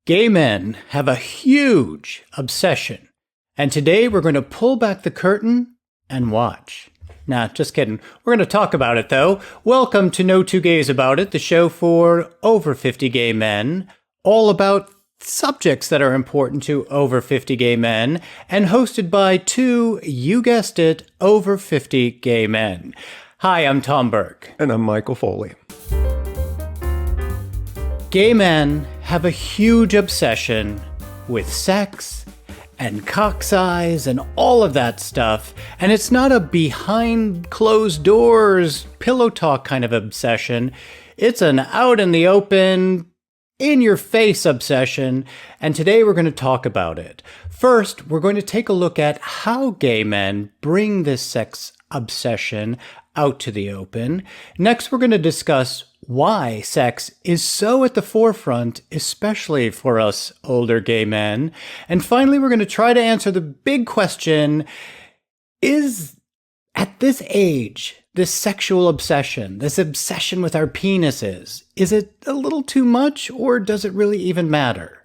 Gay men have a huge obsession, and today we're going to pull back the curtain and watch. Nah, just kidding. We're going to talk about it, though. Welcome to No Two Gays About It, the show for over 50 gay men, all about subjects that are important to over 50 gay men, and hosted by two, you guessed it, over 50 gay men. Hi, I'm Tom Burke. And I'm Michael Foley. Gay men have a huge obsession with sex and cock size and all of that stuff. And it's not a behind closed doors pillow talk kind of obsession. It's an out in the open, in your face obsession. And today we're going to talk about it. First, we're going to take a look at how gay men bring this sex obsession out to the open. Next, we're going to discuss why sex is so at the forefront, especially for us older gay men. And finally, we're going to try to answer the big question, is at this age, this sexual obsession, this obsession with our penises, is it a little too much or does it really even matter?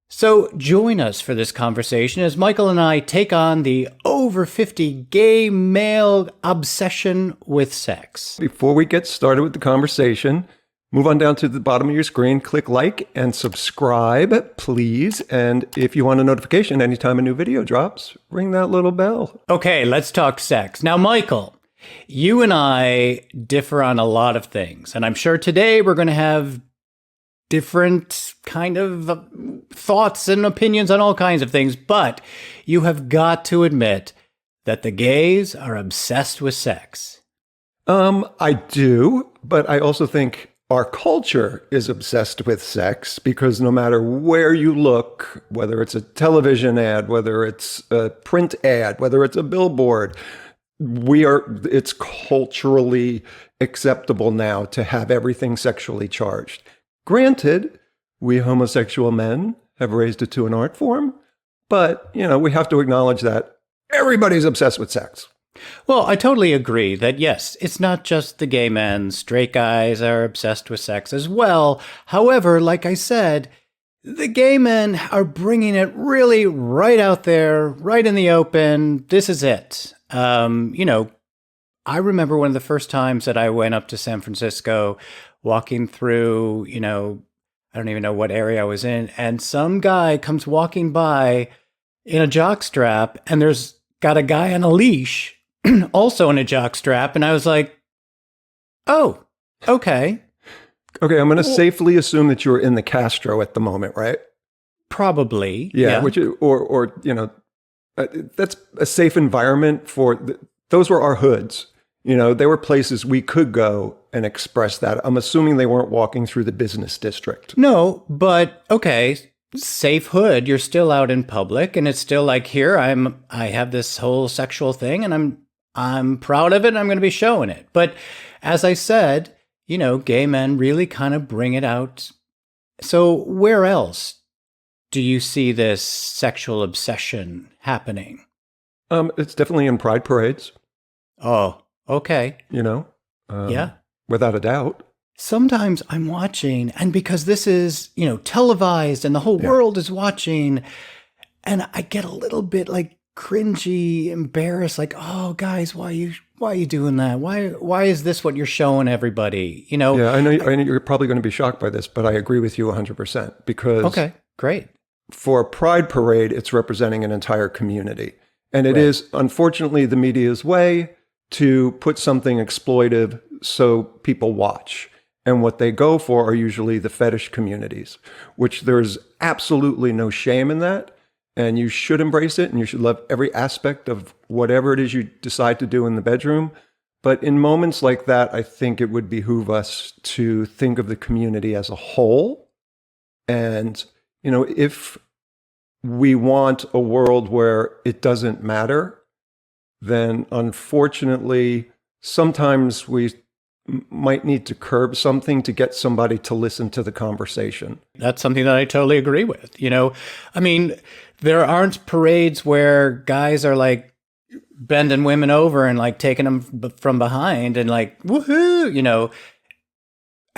So join us for this conversation as Michael and I take on the over 50 gay male obsession with sex. Before we get started with the conversation, move on down to the bottom of your screen, click like and subscribe, please. And if you want a notification anytime a new video drops, ring that little bell. Okay, let's talk sex. Now, Michael, you and I differ on a lot of things, and I'm sure today we're going to have different kind of thoughts and opinions on all kinds of things, but you have got to admit that the gays are obsessed with sex. I do, but I also think our culture is obsessed with sex because no matter where you look, whether it's a television ad, whether it's a print ad, whether it's a billboard, it's culturally acceptable now to have everything sexually charged. Granted, we homosexual men have raised it to an art form, but, we have to acknowledge that everybody's obsessed with sex. Well, I totally agree that, yes, it's not just the gay men. Straight guys are obsessed with sex as well. However, like I said, the gay men are bringing it really right out there, right in the open. This is it. I remember one of the first times that I went up to San Francisco, walking through, I don't even know what area I was in, and some guy comes walking by in a jockstrap, and there's got a guy on a leash, also in a jockstrap, and I was like, oh, okay. Okay, I'm going to safely assume that you're in the Castro at the moment, right? Probably. Yeah. That's a safe environment those were our hoods. They were places we could go and express that. I'm assuming they weren't walking through the business district. No, but okay, safe hood. You're still out in public, and it's still like, here I have this whole sexual thing, and I'm proud of it, and I'm going to be showing it. But as I said, gay men really kind of bring it out. So where else do you see this sexual obsession happening? It's definitely in pride parades. Oh, okay. Yeah. Without a doubt. Sometimes I'm watching, and because this is, televised and the whole world is watching, and I get a little bit like cringy, embarrassed, like, oh, guys, why are you doing that? Why is this what you're showing everybody? Yeah, I know you're probably going to be shocked by this, but I agree with you 100% because okay, great. For a pride parade, it's representing an entire community. And it is, unfortunately, the media's way to put something exploitive so people watch. And what they go for are usually the fetish communities, which there's absolutely no shame in that. And you should embrace it, and you should love every aspect of whatever it is you decide to do in the bedroom. But in moments like that, I think it would behoove us to think of the community as a whole. And, if we want a world where it doesn't matter, then unfortunately, sometimes we might need to curb something to get somebody to listen to the conversation. That's something that I totally agree with. There aren't parades where guys are like bending women over and like taking them from behind and like, woohoo,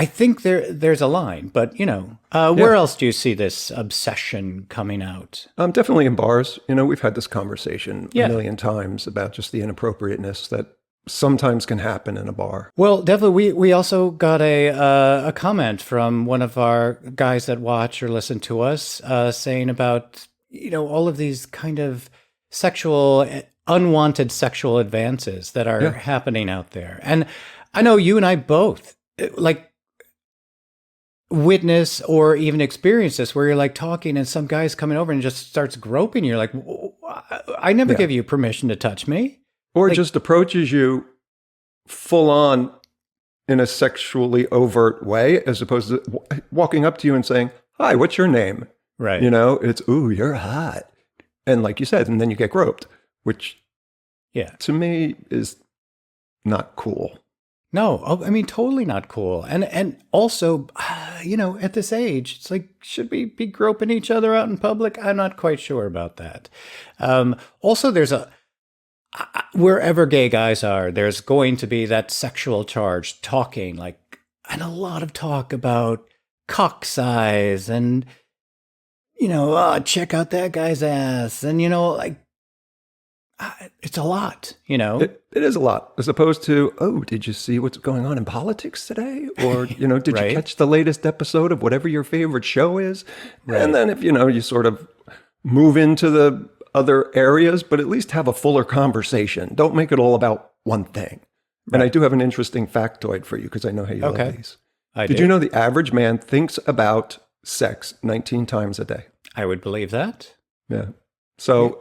I think there's a line, but where else do you see this obsession coming out? Definitely in bars. We've had this conversation Yeah. a million times about just the inappropriateness that sometimes can happen in a bar. Well, definitely, we also got a comment from one of our guys that watch or listen to us saying about all of these kind of unwanted sexual advances that are happening out there, and I know you and I both like witness or even experience this, where you're like talking and some guy's coming over and just starts groping you. You're like, I never give you permission to touch me, or just approaches you full on in a sexually overt way, as opposed to walking up to you and saying, "Hi, what's your name?" Right. It's, "Ooh, you're hot." And like you said, and then you get groped, which to me is not cool. No, I mean, totally not cool. And also, at this age, it's like, should we be groping each other out in public? I'm not quite sure about that. Also, there's wherever gay guys are, there's going to be that sexual charge talking, and a lot of talk about cock size and, check out that guy's ass. And, it's a lot, It is a lot, as opposed to, "Oh, did you see what's going on in politics today?" Or, did you catch the latest episode of whatever your favorite show is? Right. And then if, you sort of move into the other areas, but at least have a fuller conversation. Don't make it all about one thing. Right. And I do have an interesting factoid for you, because I know how you love these. Did you know the average man thinks about sex 19 times a day? I would believe that. Yeah. So,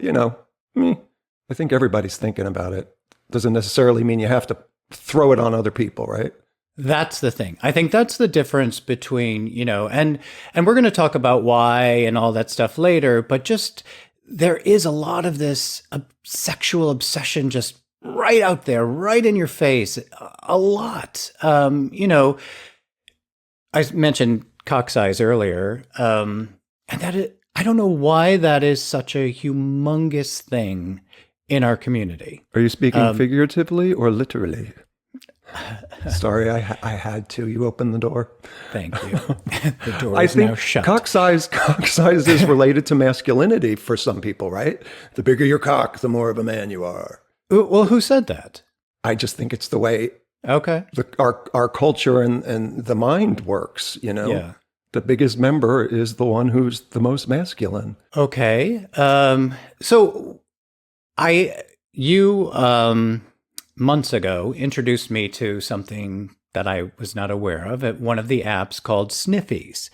I think everybody's thinking about it. Doesn't necessarily mean you have to throw it on other people, right? That's the thing. I think that's the difference between, and we're going to talk about why and all that stuff later, but just there is a lot of this sexual obsession just right out there, right in your face, a lot. I mentioned cock size earlier, and I don't know why that is such a humongous thing in our community. Are you speaking figuratively or literally? Sorry, I had to. You opened the door. Thank you. The door is now shut. Cock size is related to masculinity for some people, right? The bigger your cock, the more of a man you are. Well, who said that? I just think it's the way our culture and the mind works, Yeah. The biggest member is the one who's the most masculine. Okay. So you months ago introduced me to something that I was not aware of at one of the apps called Sniffies.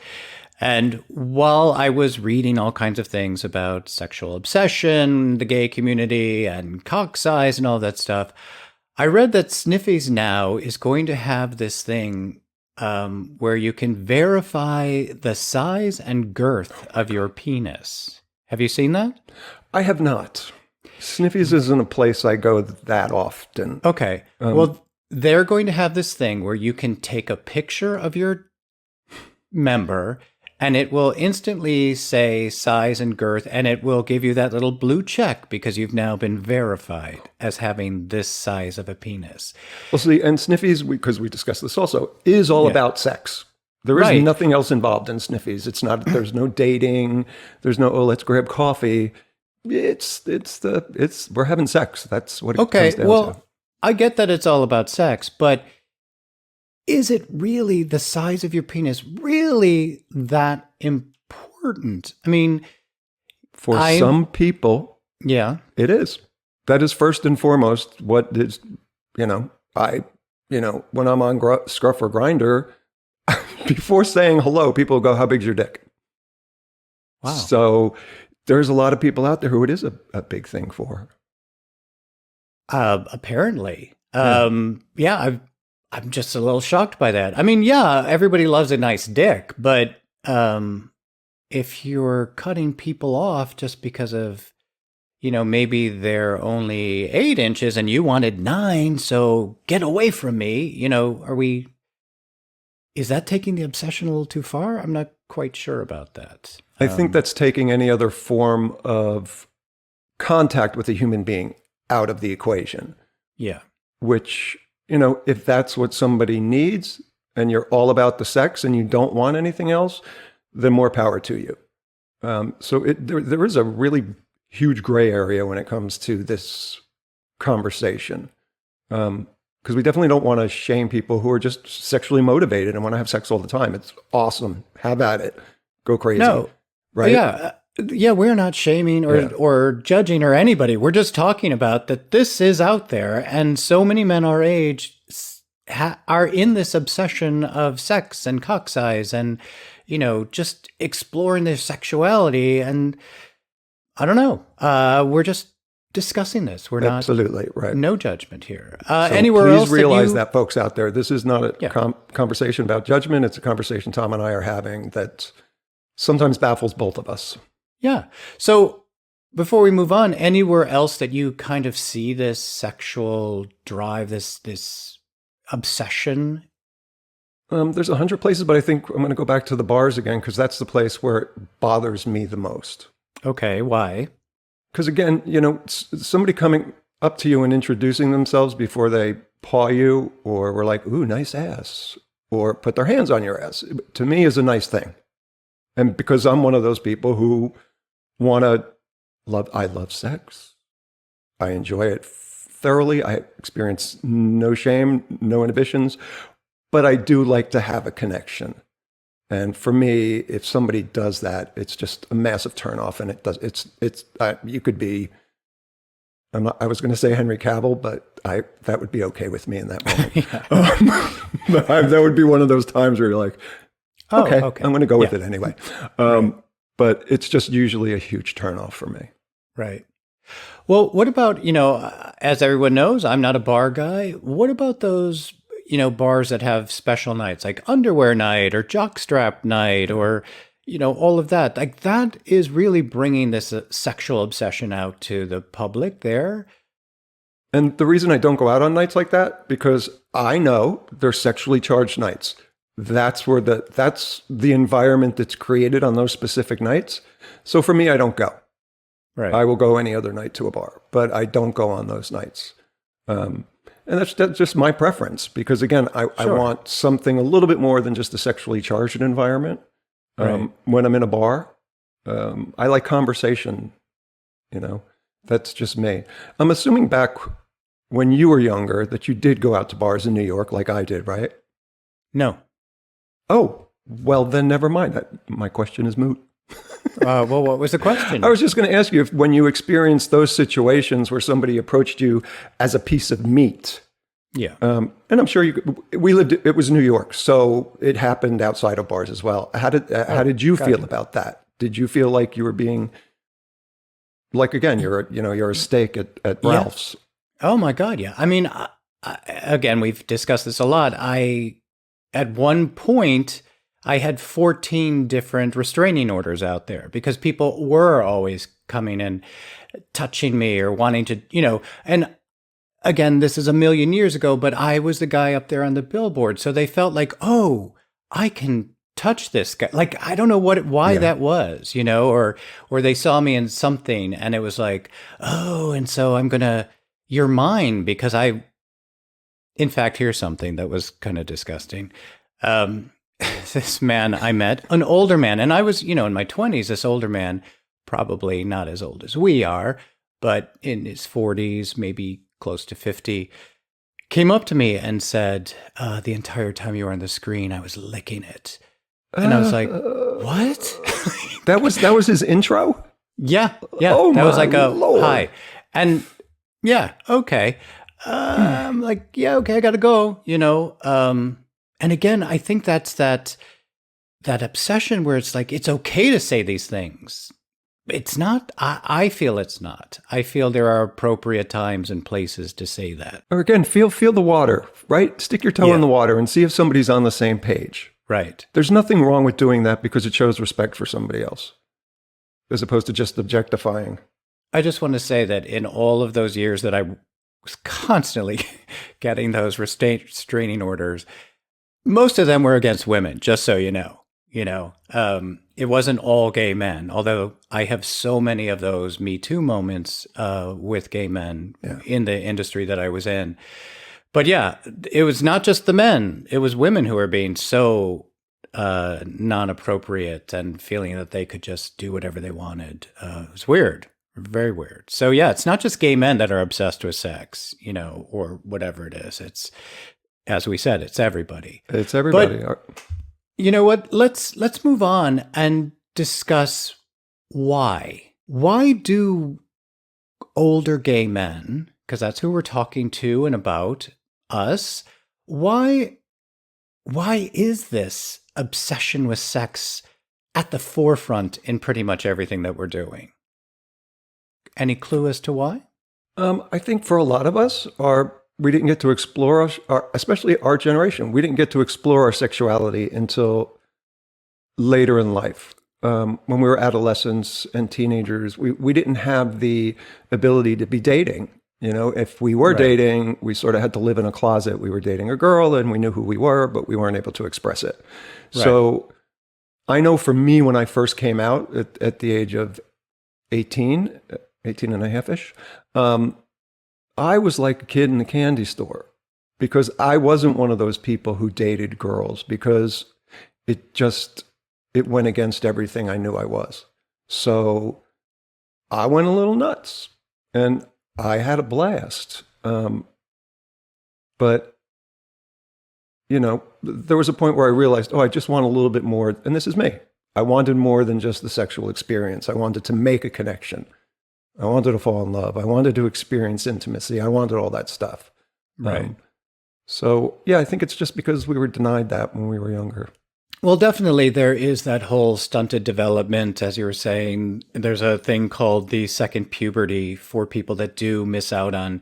And while I was reading all kinds of things about sexual obsession, the gay community, and cock size and all that stuff, I read that Sniffies now is going to have this thing where you can verify the size and girth of your penis. Have you seen that? I have not. Sniffies isn't a place I go that often. Okay. Well, they're going to have this thing where you can take a picture of your member and it will instantly say size and girth, and it will give you that little blue check because you've now been verified as having this size of a penis. Well, see, and Sniffies, because we discussed this also, is all about sex. There is nothing else involved in Sniffies. It's not. There's no dating. There's no, "Oh, let's grab coffee." We're having sex. That's what it comes down to. I get that it's all about sex, but is it really the size of your penis really that important? I mean, for some people, it is. That is first and foremost what is, when I'm on Scruff or Grindr, before saying hello, people go, "How big's your dick?" Wow. So there's a lot of people out there who it is a big thing for. Apparently. I'm just a little shocked by that. I mean, everybody loves a nice dick, but if you're cutting people off just because of, maybe they're only 8 inches and you wanted 9, so get away from me, is that taking the obsession a little too far? I'm not quite sure about that. I think that's taking any other form of contact with a human being out of the equation. Yeah. Which, if that's what somebody needs, and you're all about the sex and you don't want anything else, then more power to you. So there is a really huge gray area when it comes to this conversation. Because we definitely don't want to shame people who are just sexually motivated and want to have sex all the time. It's awesome. Have at it. Go crazy. No. Right? Yeah, we're not shaming or judging or anybody. We're just talking about that this is out there, and so many men our age are in this obsession of sex and cock size and, just exploring their sexuality. And I don't know. We're just discussing this. We're not absolutely right. No judgment here. So Anywhere please else? Realize that, folks out there, this is not a conversation about judgment. It's a conversation Tom and I are having that sometimes baffles both of us. Yeah. So before we move on, anywhere else that you kind of see this sexual drive, this obsession? There's 100 places, but I think I'm going to go back to the bars again because that's the place where it bothers me the most. Okay. Why? Because again, somebody coming up to you and introducing themselves before they paw you or were like, ooh, nice ass, or put their hands on your ass, to me is a nice thing. And because I'm one of those people who I love sex. I enjoy it thoroughly. I experience no shame, no inhibitions, but I do like to have a connection. And for me, if somebody does that, it's just a massive turnoff. And you could be, I was going to say Henry Cavill, but that would be okay with me in that moment. That would be one of those times where you're like, okay. I'm going to go with it anyway. But it's just usually a huge turnoff for me. Right. Well, what about, as everyone knows, I'm not a bar guy. What about those, bars that have special nights like underwear night or jockstrap night or, all of that? Like that is really bringing this sexual obsession out to the public there. And the reason I don't go out on nights like that, because I know they're sexually charged nights. That's the environment that's created on those specific nights. So for me, I don't go. Right. I will go any other night to a bar, but I don't go on those nights. And that's just my preference because again, I want something a little bit more than just a sexually charged environment. When I'm in a bar, I like conversation, that's just me. I'm assuming back when you were younger that you did go out to bars in New York like I did, right? No. Oh, well, then never mind. My question is moot. Well, what was the question? I was just going to ask you if when you experienced those situations where somebody approached you as a piece of meat. Yeah. And I'm sure it was New York, so it happened outside of bars as well. How did you feel about that? Did you feel like you were being, like, again, you're a steak at Ralph's? Oh my God. Yeah. I mean, again, we've discussed this a lot. At one point, I had 14 different restraining orders out there because people were always coming and touching me or wanting to, and again, this is a million years ago, but I was the guy up there on the billboard. So they felt like, oh, I can touch this guy. Like, I don't know why that was, or they saw me in something and it was like, oh, and so you're mine because in fact, here's something that was kind of disgusting. This man I met, an older man, and I was, in my 20s, this older man, probably not as old as we are, but in his 40s, maybe close to 50, came up to me and said, the entire time you were on the screen, I was licking it. And I was like, what? That was his intro? Yeah. Oh, that was like a Lord. Hi. And yeah, okay. I'm like, yeah, okay, I gotta go, and again, I think that's that obsession where it's like, it's okay to say these things. It's not, I feel it's not. I feel there are appropriate times and places to say that. Or again, feel the water, right? Stick your toe in the water and see if somebody's on the same page. Right. There's nothing wrong with doing that because it shows respect for somebody else, as opposed to just objectifying. I just want to say that in all of those years that I was constantly getting those restraining orders, most of them were against women, just so you know. It wasn't all gay men, although I have so many of those Me Too moments with gay men in the industry that I was in. But yeah, it was not just the men. It was women who were being so non-appropriate and feeling that they could just do whatever they wanted. It was weird, very weird. So yeah, it's not just gay men that are obsessed with sex, or whatever it is. It's, as we said, it's everybody. It's everybody. But you know what? Let's move on and discuss why. Why do older gay men, because that's who we're talking to and about us, why is this obsession with sex at the forefront in pretty much everything that we're doing? Any clue as to why? I think for a lot of us, we didn't get to explore, especially our generation, we didn't get to explore our sexuality until later in life. When we were adolescents and teenagers, we didn't have the ability to be dating. If we were dating, we sort of had to live in a closet. We were dating a girl and we knew who we were, but we weren't able to express it. Right. So I know for me, when I first came out at the age of 18 and a half-ish, I was like a kid in the candy store because I wasn't one of those people who dated girls because it went against everything I knew I was. So I went a little nuts and I had a blast. But, there was a point where I realized, I just want a little bit more. And this is me. I wanted more than just the sexual experience. I wanted to make a connection. I wanted to fall in love. I wanted to experience intimacy. I wanted all that stuff. Right. So, yeah, I think it's just because we were denied that when we were younger. Well, definitely there is that whole stunted development, as you were saying. There's a thing called the second puberty for people that do miss out on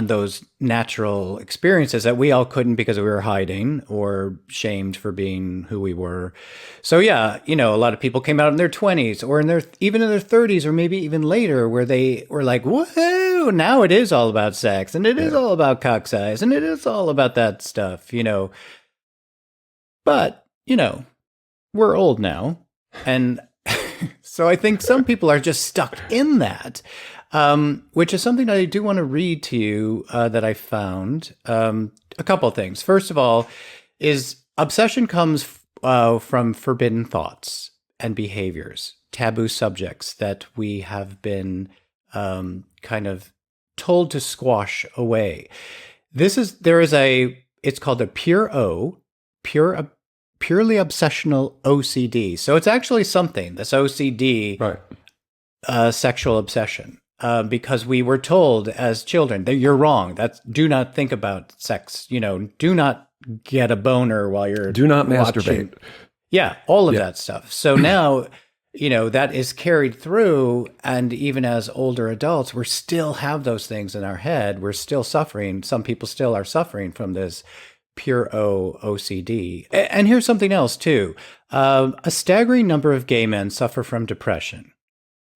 those natural experiences that we all couldn't because we were hiding or shamed for being who we were. So yeah, a lot of people came out in their 20s or even in their 30s or maybe even later where they were like, woohoo, now it is all about sex and it is all about cock size and it is all about that stuff, But we're old now. And so I think some people are just stuck in that, which is something that I do want to read to you that I found. A couple of things. First of all, is obsession comes from forbidden thoughts and behaviors, taboo subjects that we have been kind of told to squash away. It's called a purely obsessional OCD. So it's actually something, this OCD, right. Sexual obsession, because we were told as children that you're wrong. Do not think about sex. Do not get a boner while you're do not watching. Masturbate. Yeah, all of that stuff. So now, that is carried through, and even as older adults, we still have those things in our head. We're still suffering. Some people still are suffering from this pure OCD. And here's something else too. A staggering number of gay men suffer from depression.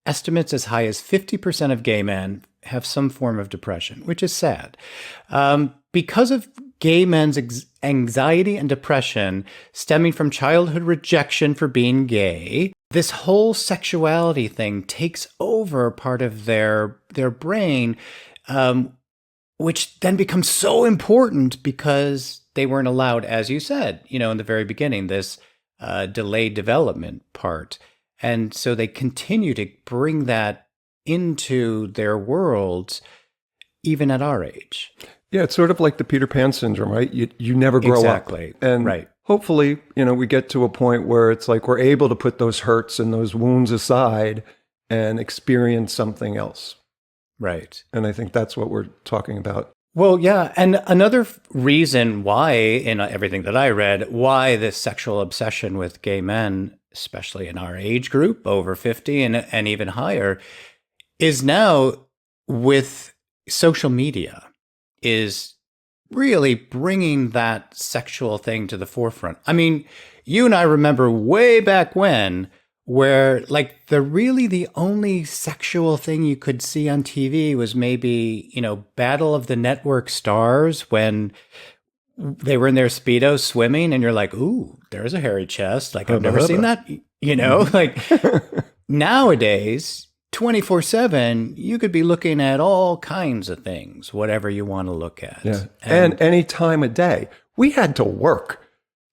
Estimates as high as 50% of gay men have some form of depression, which is sad. Because of gay men's anxiety and depression stemming from childhood rejection for being gay, this whole sexuality thing takes over part of their brain, which then becomes so important because they weren't allowed, as you said, in the very beginning, this delayed development part. And so they continue to bring that into their worlds, even at our age. Yeah, it's sort of like the Peter Pan syndrome, right? You never grow exactly. up. And right. Hopefully, we get to a point where it's like we're able to put those hurts and those wounds aside and experience something else. Right. And I think that's what we're talking about. Well, yeah. And another reason why, in everything that I read, why this sexual obsession with gay men, especially in our age group, over 50 and even higher, is now with social media, is really bringing that sexual thing to the forefront. I mean, you and I remember way back when, where like the only sexual thing you could see on TV was maybe, Battle of the Network Stars, when they were in their Speedos swimming and you're like, ooh, there's a hairy chest. Like, I've never seen that, like nowadays 24/7, you could be looking at all kinds of things, whatever you want to look at. Yeah. And any time of day. We had to work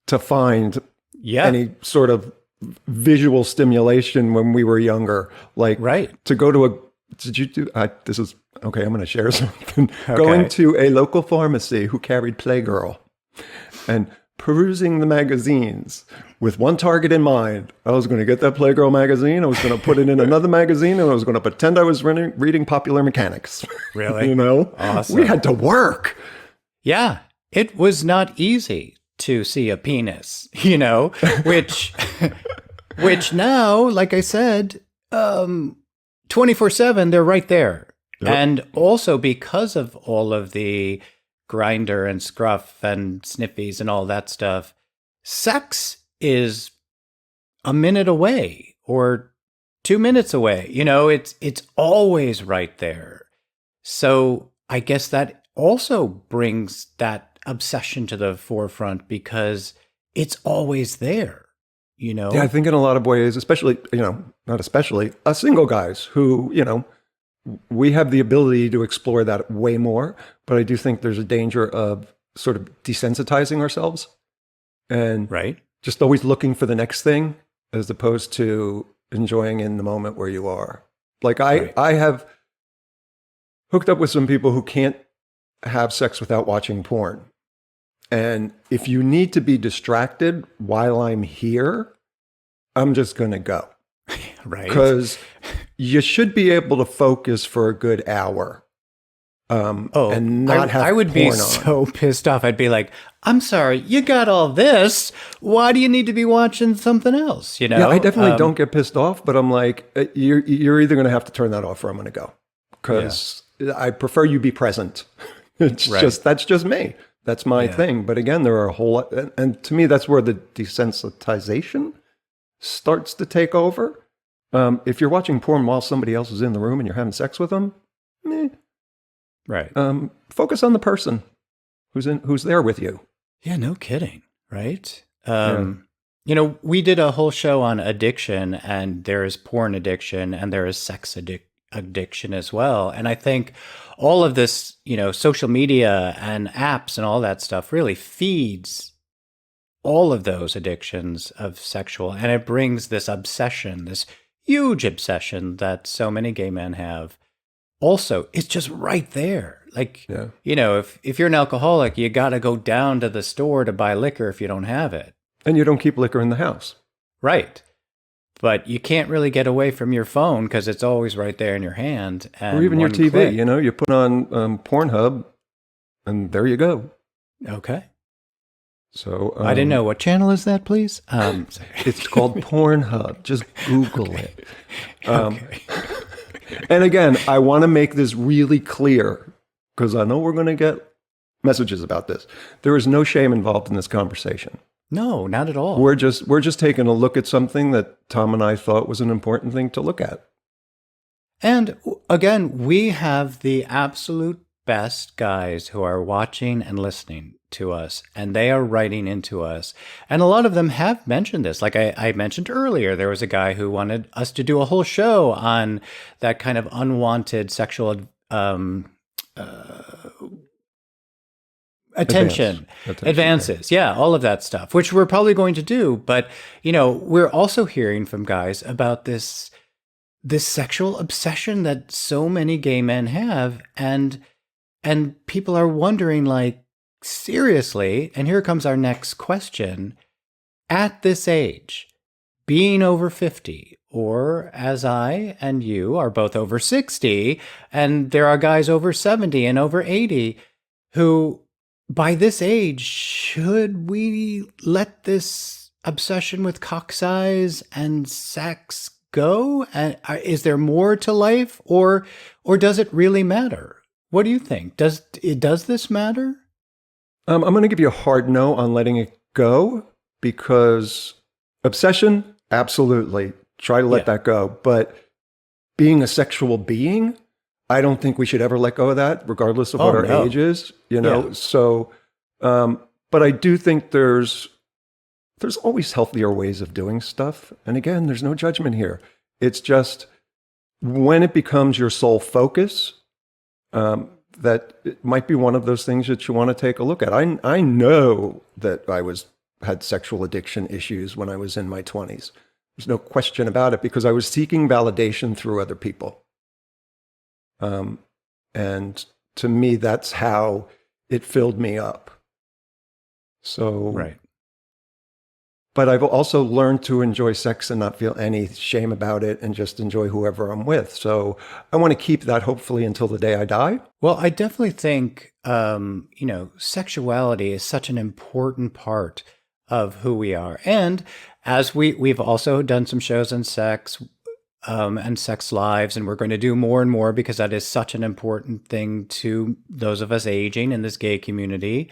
to find any sort of visual stimulation when we were younger. Like to go to this is, okay, I'm going to share something. Okay. Going to a local pharmacy who carried Playgirl and perusing the magazines with one target in mind. I was going to get that Playgirl magazine. I was going to put it in another magazine, and I was going to pretend I was reading Popular Mechanics. Really? You know? Awesome. We had to work. Yeah. It was not easy to see a penis, you know, which now, like I said, 24/7, they're right there. Yep. And also because of all of the grinder and scruff and sniffies and all that stuff, sex is a minute away or 2 minutes away. You know, it's always right there. So I guess that also brings that obsession to the forefront because it's always there, you know? Yeah, I think in a lot of ways, especially, you know, not especially, us single guys who, you know, we have the ability to explore that way more, but I do think there's a danger of sort of desensitizing ourselves and just always looking for the next thing as opposed to enjoying in the moment where you are. Like I have hooked up with some people who can't have sex without watching porn. And if you need to be distracted while I'm here, I'm just going to go. Right. Because you should be able to focus for a good hour. And not have I would porn be on. so pissed off. I'd be like, I'm sorry, you got all this. Why do you need to be watching something else? You know? Yeah, I definitely don't get pissed off, but I'm like, you're either going to have to turn that off or I'm going to go. Because I prefer you be present. It's that's just me. That's my thing. But again, there are a whole lot. And to me, that's where the desensitization starts to take over. If you're watching porn while somebody else is in the room and you're having sex with them, focus on the person who's there with you. Yeah, no kidding. Right. You know, we did a whole show on addiction, and there is porn addiction and there is sex addiction as well. And I think all of this, you know, social media and apps and all that stuff really feeds all of those addictions of sexual, and it brings this obsession, this huge obsession that so many gay men have. Also, it's just right there. Like, you know, if you're an alcoholic, you got to go down to the store to buy liquor if you don't have it. And you don't keep liquor in the house. Right. But you can't really get away from your phone because it's always right there in your hand. And or even your TV, you know, you put on Pornhub and there you go. Okay. So I didn't know. What channel is that, please? It's called Pornhub. Just Google it. Okay. And again, I want to make this really clear because I know we're going to get messages about this. There is no shame involved in this conversation. No, not at all. We're just taking a look at something that Tom and I thought was an important thing to look at. And again, we have the absolute best guys who are watching and listening to us, and they are writing into us. And a lot of them have mentioned this. Like I mentioned earlier, there was a guy who wanted us to do a whole show on that kind of unwanted sexual advances. Yeah, all of that stuff, which we're probably going to do. But, you know, we're also hearing from guys about this sexual obsession that so many gay men have. And people are wondering, like, seriously, and here comes our next question. At this age, being over 50, or as I and you are both over 60, and there are guys over 70 and over 80 who, by this age, should we let this obsession with cock size and sex go? And is there more to life, or does it really matter? What do you think? Does this matter? I'm going to give you a hard no on letting it go, because obsession, absolutely. Try to let that go. But being a sexual being, I don't think we should ever let go of that, regardless of what our age is. You know, so. But I do think there's always healthier ways of doing stuff. And again, there's no judgment here. It's just when it becomes your sole focus, that it might be one of those things that you want to take a look at. I know that had sexual addiction issues when I was in my 20s. There's no question about it, because I was seeking validation through other people. And to me, that's how it filled me up. So, Right. But I've also learned to enjoy sex and not feel any shame about it and just enjoy whoever I'm with. So I want to keep that hopefully until the day I die. Well, I definitely think, sexuality is such an important part of who we are. And as we've also done some shows on sex and sex lives, and we're going to do more and more because that is such an important thing to those of us aging in this gay community.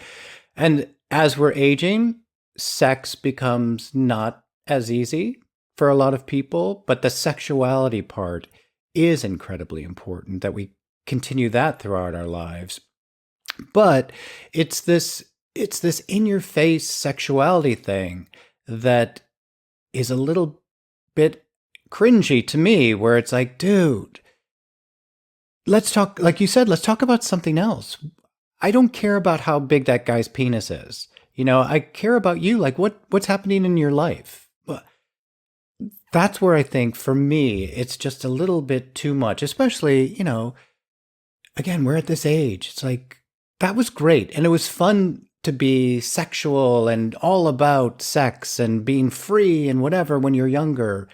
And as we're aging, sex becomes not as easy for a lot of people, but the sexuality part is incredibly important, that we continue that throughout our lives. But it's this in-your-face sexuality thing that is a little bit cringy to me, where it's like, dude, let's talk, like you said, let's talk about something else. I don't care about how big that guy's penis is. I care about you, like what's happening in your life. That's where I think, for me, it's just a little bit too much, especially, again, we're at this age. It's like, that was great. And it was fun to be sexual and all about sex and being free and whatever when you're younger.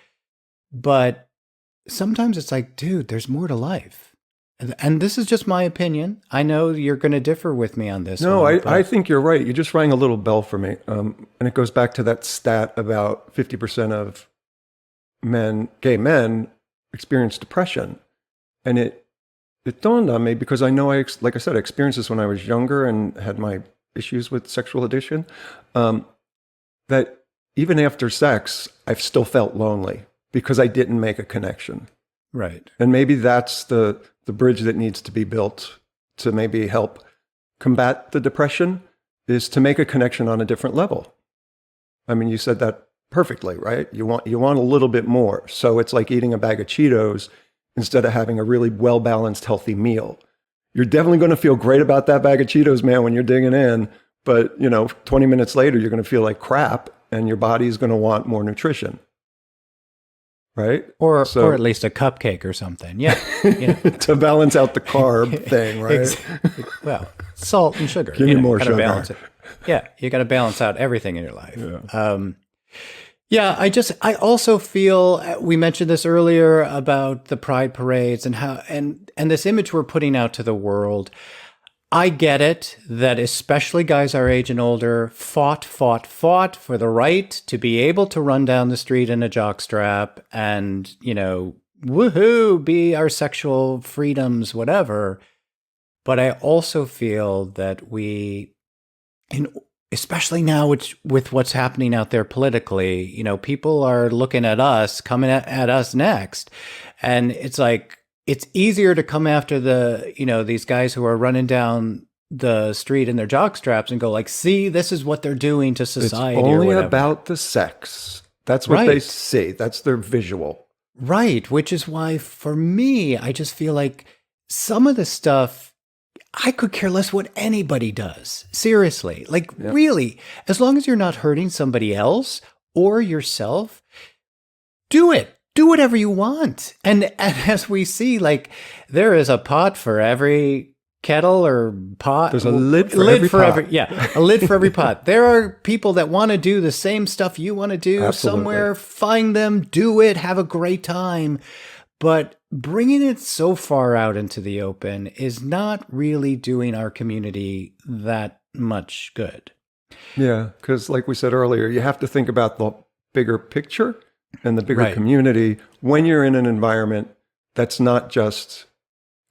But sometimes it's like, dude, there's more to life. And this is just my opinion. I know you're going to differ with me on this. No, I think you're right. You just rang a little bell for me. And it goes back to that stat about 50% of gay men experience depression. And it dawned on me, because I know like I said, I experienced this when I was younger and had my issues with sexual addiction, that even after sex, I've still felt lonely because I didn't make a connection. Right. And maybe that's the bridge that needs to be built to maybe help combat the depression, is to make a connection on a different level. I mean, you said that perfectly, right? You want a little bit more. So it's like eating a bag of Cheetos instead of having a really well-balanced, healthy meal. You're definitely going to feel great about that bag of Cheetos, man, when you're digging in. But, 20 minutes later, you're going to feel like crap, and your body's going to want more nutrition. Right? Or at least a cupcake or something. Yeah. To balance out the carb thing, right? Well, salt and sugar. Give me more sugar. Balance it. Yeah. You got to balance out everything in your life. Yeah. I also feel, we mentioned this earlier about the pride parades and how, and this image we're putting out to the world. I get it that especially guys our age and older fought for the right to be able to run down the street in a jockstrap and, woohoo, be our sexual freedoms, whatever. But I also feel that especially now with what's happening out there politically, people are looking at us, coming at us next. And it's like, it's easier to come after these guys who are running down the street in their jock straps and go like, see, this is what they're doing to society. It's only about the sex. That's what they see. That's their visual. Right. Which is why, for me, I just feel like some of the stuff, I could care less what anybody does. Seriously. Like, really, as long as you're not hurting somebody else or yourself, do it. Do whatever you want. And as we see, like, there is a pot for every kettle or pot. There's a lid for every pot. A lid for every pot. There are people that want to do the same stuff you want to do. Absolutely. Somewhere. Find them, do it, have a great time. But bringing it so far out into the open is not really doing our community that much good. Yeah, because like we said earlier, you have to think about the bigger picture and the bigger community when you're in an environment that's not just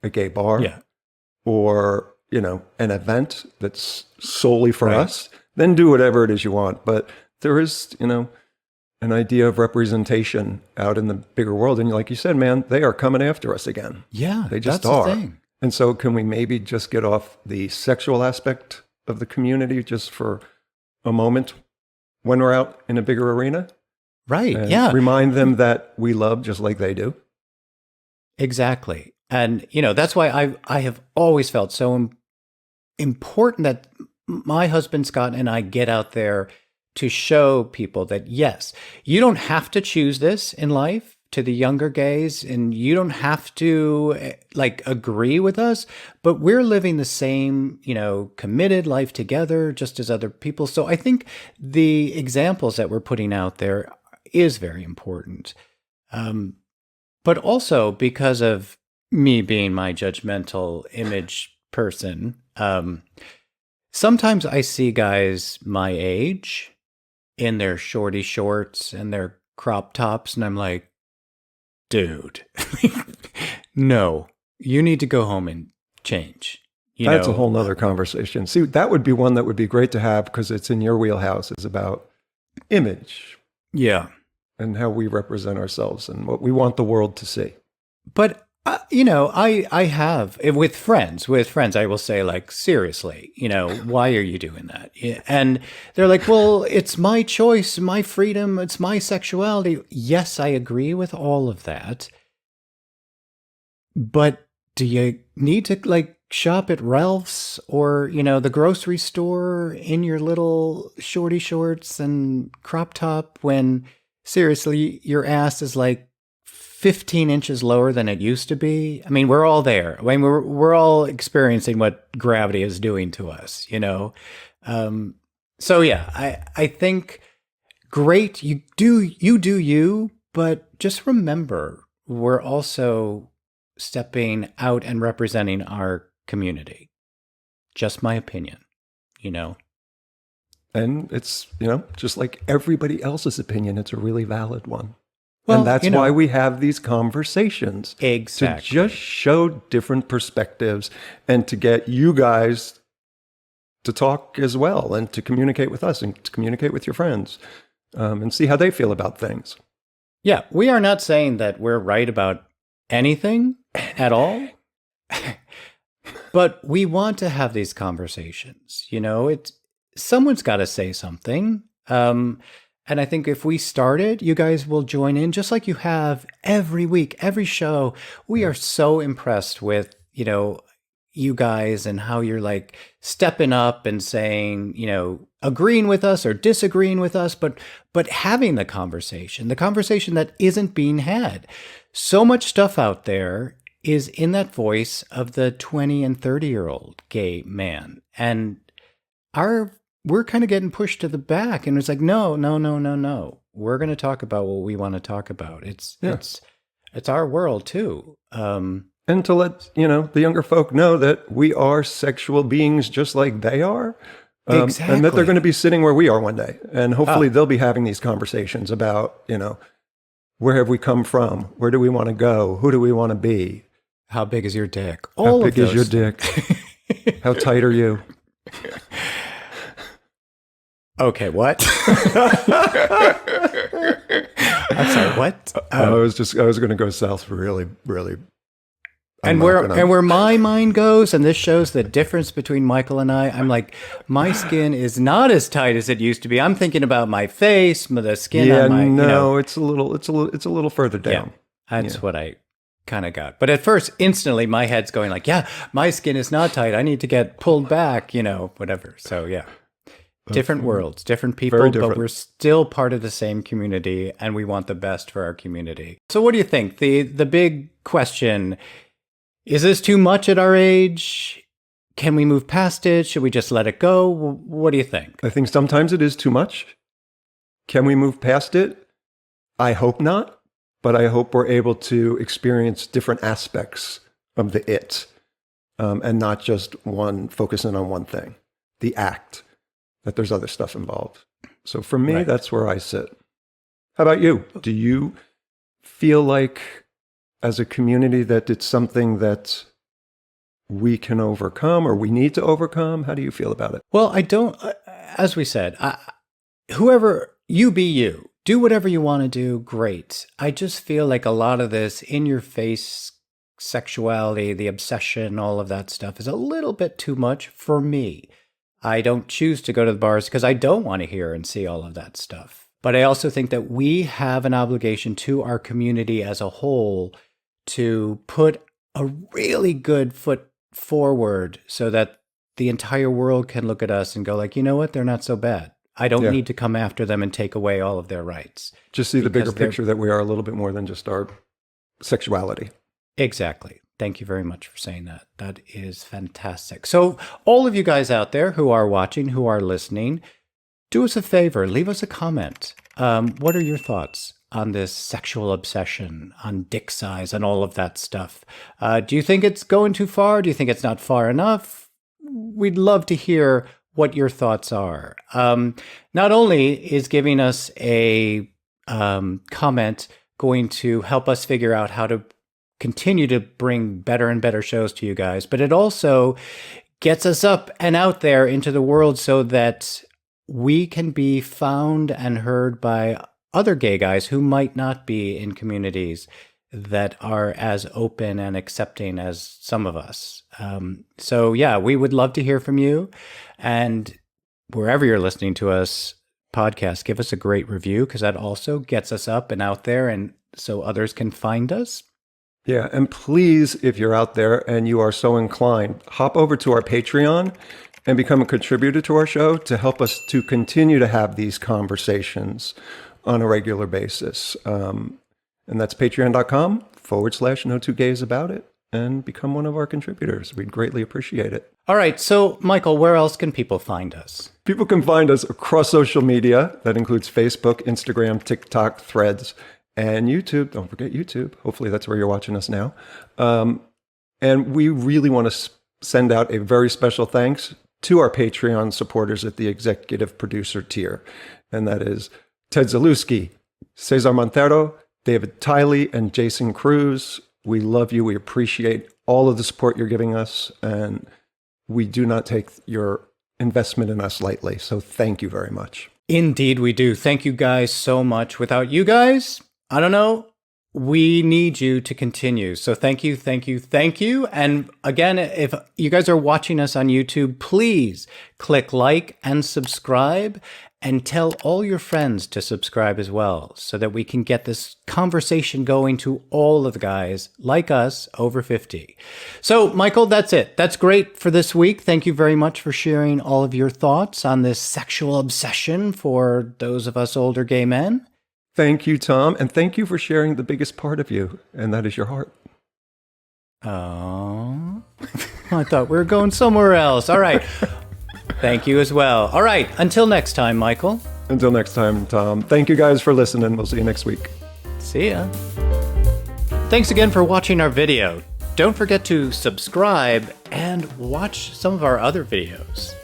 a gay bar or, an event that's solely for us. Then do whatever it is you want. But there is, an idea of representation out in the bigger world. And like you said, man, they are coming after us again. Yeah, they just that's are. The thing. And so can we maybe just get off the sexual aspect of the community just for a moment when we're out in a bigger arena? Right. And remind them that we love just like they do. Exactly. And, that's why I have always felt so important that my husband Scott and I get out there to show people that, yes, you don't have to choose this in life, to the younger gays, and you don't have to agree with us, but we're living the same, committed life together just as other people. So I think the examples that we're putting out there is very important. But also because of me being my judgmental image person, sometimes I see guys my age in their shorty shorts and their crop tops, and I'm like, dude, no, you need to go home and change. That's a whole nother conversation. See, that would be one that would be great to have because it's in your wheelhouse. It's about image. Yeah. And how we represent ourselves and what we want the world to see. But, I have, with friends, I will say, like, seriously, why are you doing that? And they're like, well, it's my choice, my freedom, it's my sexuality. Yes, I agree with all of that. But do you need to, shop at Ralph's or, the grocery store in your little shorty shorts and crop top when, seriously, your ass is 15 inches lower than it used to be? I mean, we're all there. I mean, we're all experiencing what gravity is doing to us, So yeah, I think great. You do you, but just remember, we're also stepping out and representing our community. Just my opinion, And it's, just like everybody else's opinion, it's a really valid one. Well, and that's why we have these conversations. Exactly. To just show different perspectives and to get you guys to talk as well and to communicate with us and to communicate with your friends and see how they feel about things. Yeah, we are not saying that we're right about anything at all. But we want to have these conversations. Someone's got to say something. And I think if we started, you guys will join in just like you have every week, every show. We are so impressed with, you guys and how you're stepping up and saying, agreeing with us or disagreeing with us, but having the conversation that isn't being had. So much stuff out there is in that voice of the 20 and 30-year-old gay man. And we're kind of getting pushed to the back, and it's no. We're going to talk about what we want to talk about. It's our world too. And to let, the younger folk know that we are sexual beings just like they are. Exactly. And that they're going to be sitting where we are one day. And hopefully they'll be having these conversations about, where have we come from? Where do we want to go? Who do we want to be? How big is your dick? How big is your dick? How tight are you? Okay, what? I'm sorry, what? I was going to go south really, really. And where my mind goes, and this shows the difference between Michael and I'm like, my skin is not as tight as it used to be. I'm thinking about my face, the skin on my. It's a little further down. Yeah, that's what I kind of got. But at first, instantly, my head's going yeah, my skin is not tight. I need to get pulled back, whatever. So yeah. Different worlds, different people, but we're still part of the same community, and we want the best for our community. So what do you think? The big question, is this too much at our age? Can we move past it? Should we just let it go? What do you think? I think sometimes it is too much. Can we move past it? I hope not, but I hope we're able to experience different aspects of the it, and not just focusing on one thing, the act. That there's other stuff involved. So for me, That's where I sit. How about you? Do you feel like as a community that it's something that we can overcome or we need to overcome? How do you feel about it? Well, I don't, as we said, whoever you be you, do whatever you want to do. Great. I just feel like a lot of this in your face sexuality, the obsession, all of that stuff is a little bit too much for me. I don't choose to go to the bars because I don't want to hear and see all of that stuff. But I also think that we have an obligation to our community as a whole to put a really good foot forward so that the entire world can look at us and go like, you know what? They're not so bad. I don't need to come after them and take away all of their rights. Just see the bigger picture that we are a little bit more than just our sexuality. Exactly. Thank you very much for saying that. That is fantastic. So all of you guys out there who are watching, who are listening, do us a favor, leave us a comment. What are your thoughts on this sexual obsession, on dick size and all of that stuff? Do you think it's going too far? Do you think it's not far enough? We'd love to hear what your thoughts are. Not only is giving us a comment going to help us figure out how to continue to bring better and better shows to you guys, but it also gets us up and out there into the world so that we can be found and heard by other gay guys who might not be in communities that are as open and accepting as some of us. So yeah, we would love to hear from you. And wherever you're listening to us podcast, give us a great review, because that also gets us up and out there and so others can find us. Yeah, and please, if you're out there and you are so inclined, hop over to our Patreon and become a contributor to our show to help us to continue to have these conversations on a regular basis. And that's patreon.com/no2gays about it, and become one of our contributors. We'd greatly appreciate it. All right. So, Michael, where else can people find us? People can find us across social media. That includes Facebook, Instagram, TikTok, Threads, and YouTube. Don't forget YouTube. Hopefully that's where you're watching us now. And we really want to send out a very special thanks to our Patreon supporters at the executive producer tier. And that is Ted Zalewski, Cesar Montero, David Tiley, and Jason Cruz. We love you. We appreciate all of the support you're giving us. And we do not take your investment in us lightly. So thank you very much. Indeed, we do. Thank you guys so much. Without you guys, I don't know. We need you to continue. So thank you, thank you, thank you. And again, if you guys are watching us on YouTube, please click like and subscribe, and tell all your friends to subscribe as well, so that we can get this conversation going to all of the guys like us over 50. So, Michael, that's it. That's great for this week. Thank you very much for sharing all of your thoughts on this sexual obsession for those of us older gay men. Thank you, Tom. And thank you for sharing the biggest part of you, and that is your heart. Oh, I thought we were going somewhere else. All right. Thank you as well. All right. Until next time, Michael. Until next time, Tom. Thank you guys for listening. We'll see you next week. See ya. Thanks again for watching our video. Don't forget to subscribe and watch some of our other videos.